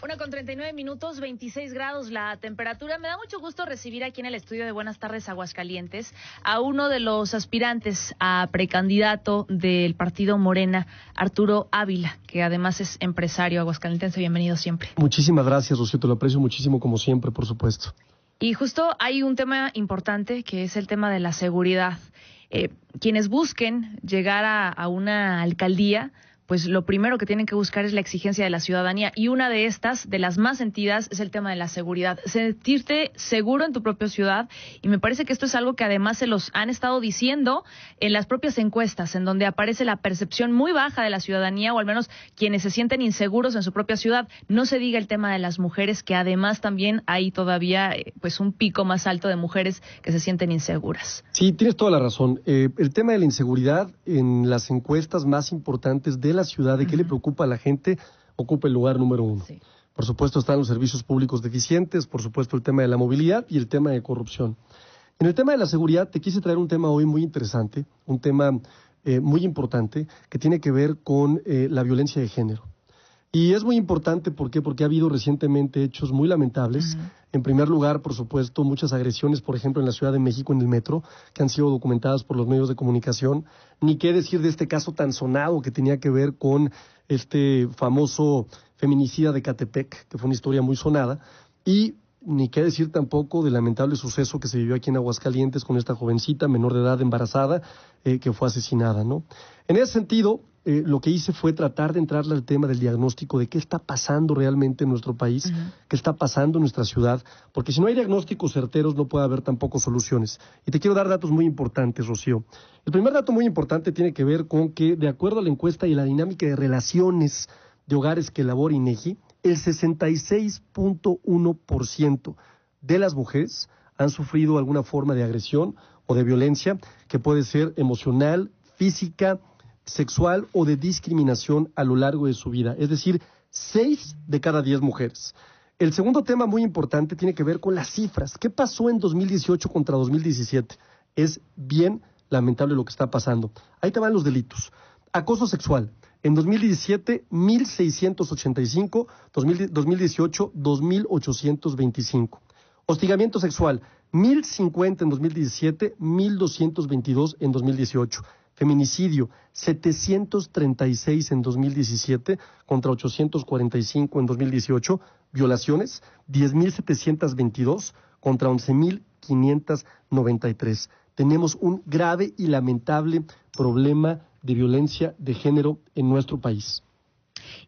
1:39, 26 grados la temperatura. Me da mucho gusto recibir aquí en el estudio de Buenas Tardes Aguascalientes a uno de los aspirantes a precandidato del partido Morena, Arturo Ávila, que además es empresario aguascalentense. Bienvenido siempre. Muchísimas gracias, Rocío, te lo aprecio muchísimo como siempre, por supuesto. Y justo hay un tema importante que es el tema de la seguridad. Quienes busquen llegar a una alcaldía, pues lo primero que tienen que buscar es la exigencia de la ciudadanía, y una de estas, de las más sentidas, es el tema de la seguridad. Sentirte seguro en tu propia ciudad, y me parece que esto es algo que además se los han estado diciendo en las propias encuestas, en donde aparece la percepción muy baja de la ciudadanía, o al menos quienes se sienten inseguros en su propia ciudad. No se diga el tema de las mujeres, que además también hay todavía pues un pico más alto de mujeres que se sienten inseguras. Sí, tienes toda la razón. El tema de la inseguridad en las encuestas más importantes de la ciudad, de qué le preocupa a la gente, ocupa el lugar número 1. Sí. Por supuesto están los servicios públicos deficientes, por supuesto el tema de la movilidad y el tema de corrupción. En el tema de la seguridad te quise traer un tema hoy muy interesante, un tema muy importante que tiene que ver con la violencia de género. Y es muy importante, ¿por qué? Porque ha habido recientemente hechos muy lamentables. En primer lugar, por supuesto, muchas agresiones, por ejemplo, en la Ciudad de México, en el metro, que han sido documentadas por los medios de comunicación. Ni qué decir de este caso tan sonado que tenía que ver con este famoso feminicida de Catepec, que fue una historia muy sonada. Y ni qué decir tampoco del lamentable suceso que se vivió aquí en Aguascalientes con esta jovencita menor de edad embarazada que fue asesinada, ¿no? En ese sentido, lo que hice fue tratar de entrarle al tema del diagnóstico de qué está pasando realmente en nuestro país, qué está pasando en nuestra ciudad, porque si no hay diagnósticos certeros no puede haber tampoco soluciones. Y te quiero dar datos muy importantes, Rocío. El primer dato muy importante tiene que ver con que, de acuerdo a la encuesta y la dinámica de relaciones de hogares que elabora INEGI, el 66.1% de las mujeres han sufrido alguna forma de agresión o de violencia que puede ser emocional, física, sexual o de discriminación a lo largo de su vida. Es decir, 6 de cada 10 mujeres. El segundo tema muy importante tiene que ver con las cifras. ¿Qué pasó en 2018 contra 2017? Es bien lamentable lo que está pasando. Ahí te van los delitos. Acoso sexual. En 2017, 1,685, 2018, 2,825. Hostigamiento sexual, 1,050 en 2017, 1,222 en 2018. Feminicidio, 736 en 2017 contra 845 en 2018. Violaciones, 10,722 contra 11,593. Tenemos un grave y lamentable problema de violencia de género en nuestro país.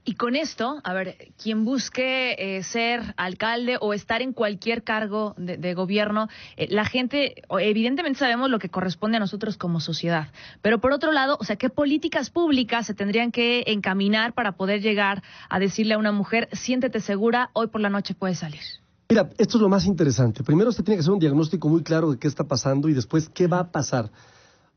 Y con esto, a ver, quien busque ser alcalde o estar en cualquier cargo de gobierno, la gente, evidentemente sabemos lo que corresponde a nosotros como sociedad, pero por otro lado, o sea, ¿qué políticas públicas se tendrían que encaminar para poder llegar a decirle a una mujer, siéntete segura, hoy por la noche puedes salir? Mira, esto es lo más interesante. Primero usted tiene que hacer un diagnóstico muy claro de qué está pasando y después qué va a pasar.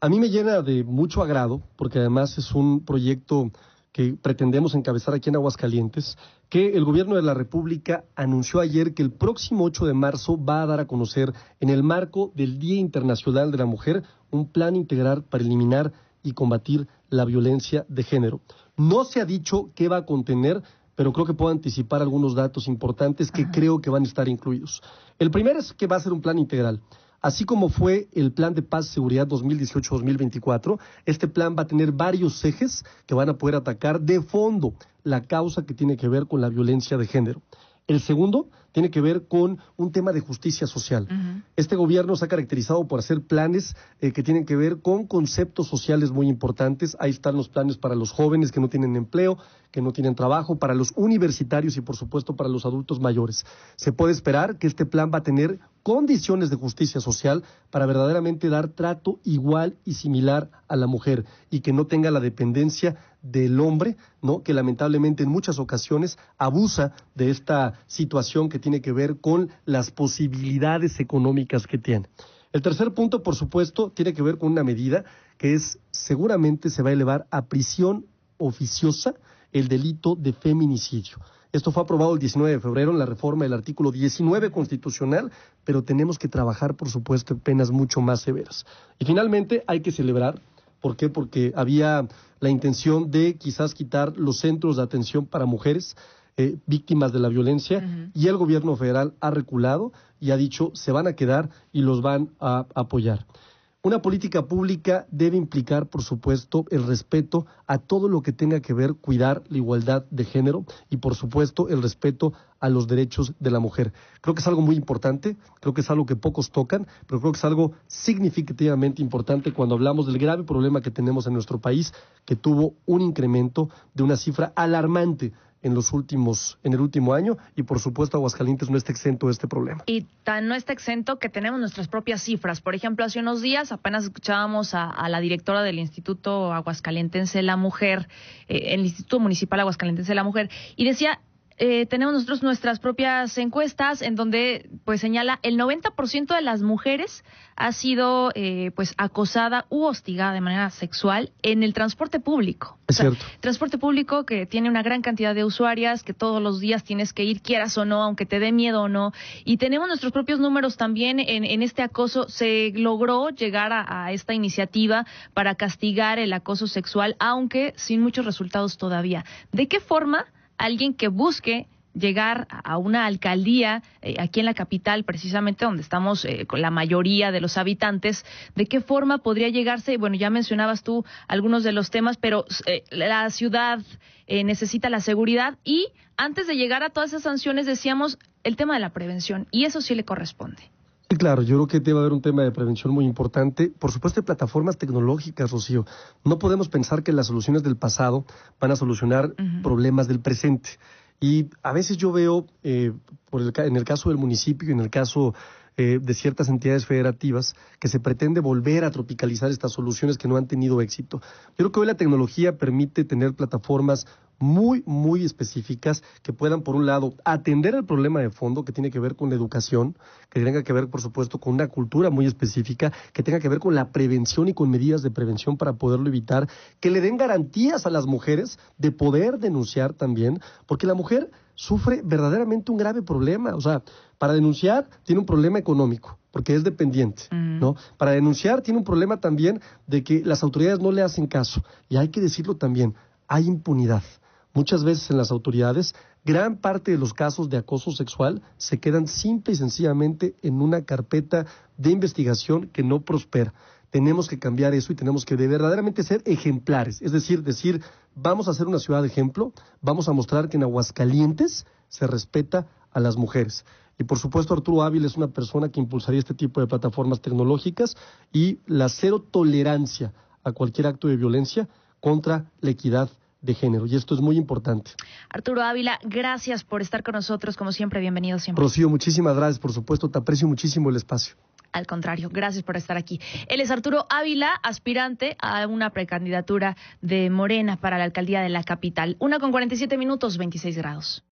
A mí me llena de mucho agrado, porque además es un proyecto que pretendemos encabezar aquí en Aguascalientes, que el gobierno de la República anunció ayer que el próximo 8 de marzo va a dar a conocer, en el marco del Día Internacional de la Mujer, un plan integral para eliminar y combatir la violencia de género. No se ha dicho qué va a contener, pero creo que puedo anticipar algunos datos importantes que creo que van a estar incluidos. El primero es que va a ser un plan integral. Así como fue el Plan de Paz y Seguridad 2018-2024, este plan va a tener varios ejes que van a poder atacar de fondo la causa que tiene que ver con la violencia de género. El segundo tiene que ver con un tema de justicia social. Este gobierno se ha caracterizado por hacer planes que tienen que ver con conceptos sociales muy importantes. Ahí están los planes para los jóvenes que no tienen empleo, que no tienen trabajo, para los universitarios y por supuesto para los adultos mayores. Se puede esperar que este plan va a tener condiciones de justicia social para verdaderamente dar trato igual y similar a la mujer y que no tenga la dependencia del hombre, ¿no? Que lamentablemente en muchas ocasiones abusa de esta situación que tiene que ver con las posibilidades económicas que tiene. El tercer punto, por supuesto, tiene que ver con una medida que es, seguramente se va a elevar a prisión oficiosa el delito de feminicidio. Esto fue aprobado el 19 de febrero en la reforma del artículo 19 constitucional, pero tenemos que trabajar, por supuesto, en penas mucho más severas. Y finalmente hay que celebrar. ¿Por qué? Porque había la intención de quizás quitar los centros de atención para mujeres. víctimas de la violencia, y el gobierno federal ha reculado y ha dicho se van a quedar y los van a apoyar. Una política pública debe implicar, por supuesto, el respeto a todo lo que tenga que ver cuidar la igualdad de género y, por supuesto, el respeto a los derechos de la mujer. Creo que es algo muy importante, creo que es algo que pocos tocan, pero creo que es algo significativamente importante cuando hablamos del grave problema que tenemos en nuestro país, que tuvo un incremento de una cifra alarmante en el último año, y por supuesto Aguascalientes no está exento de este problema. Y tan no está exento que tenemos nuestras propias cifras. Por ejemplo, hace unos días apenas escuchábamos a la directora del Instituto Aguascalientense de la Mujer, el Instituto Municipal Aguascalientense de la Mujer, y decía, tenemos nosotros nuestras propias encuestas en donde pues señala el 90% de las mujeres ha sido pues acosada u hostigada de manera sexual en el transporte público. Es cierto. Transporte público que tiene una gran cantidad de usuarias, que todos los días tienes que ir, quieras o no, aunque te dé miedo o no. Y tenemos nuestros propios números también en este acoso. Se logró llegar a esta iniciativa para castigar el acoso sexual, aunque sin muchos resultados todavía. ¿De qué forma alguien que busque llegar a una alcaldía aquí en la capital, precisamente donde estamos con la mayoría de los habitantes, de qué forma podría llegarse? Bueno, ya mencionabas tú algunos de los temas, pero la ciudad necesita la seguridad, y antes de llegar a todas esas sanciones decíamos el tema de la prevención, y eso sí le corresponde. Sí, claro, yo creo que debe haber un tema de prevención muy importante. Por supuesto, hay plataformas tecnológicas, Rocío. No podemos pensar que las soluciones del pasado van a solucionar problemas del presente. Y a veces yo veo, en el caso del municipio y en el caso de ciertas entidades federativas, que se pretende volver a tropicalizar estas soluciones que no han tenido éxito. Yo creo que hoy la tecnología permite tener plataformas muy, muy específicas que puedan, por un lado, atender el problema de fondo que tiene que ver con la educación, que tenga que ver, por supuesto, con una cultura muy específica, que tenga que ver con la prevención y con medidas de prevención para poderlo evitar, que le den garantías a las mujeres de poder denunciar también, porque la mujer sufre verdaderamente un grave problema. O sea, para denunciar tiene un problema económico, porque es dependiente, ¿no? Para denunciar tiene un problema también de que las autoridades no le hacen caso. Y hay que decirlo también, hay impunidad. Muchas veces en las autoridades, gran parte de los casos de acoso sexual se quedan simple y sencillamente en una carpeta de investigación que no prospera. Tenemos que cambiar eso y tenemos que verdaderamente ser ejemplares. Es decir, vamos a ser una ciudad de ejemplo, vamos a mostrar que en Aguascalientes se respeta a las mujeres. Y por supuesto Arturo Ávila es una persona que impulsaría este tipo de plataformas tecnológicas y la cero tolerancia a cualquier acto de violencia contra la equidad de género, y esto es muy importante. Arturo Ávila, gracias por estar con nosotros, como siempre, bienvenido siempre. Rocío, muchísimas gracias, por supuesto, te aprecio muchísimo el espacio. Al contrario, gracias por estar aquí. Él es Arturo Ávila, aspirante a una precandidatura de Morena para la alcaldía de la capital. 1:47 minutos, 26 grados.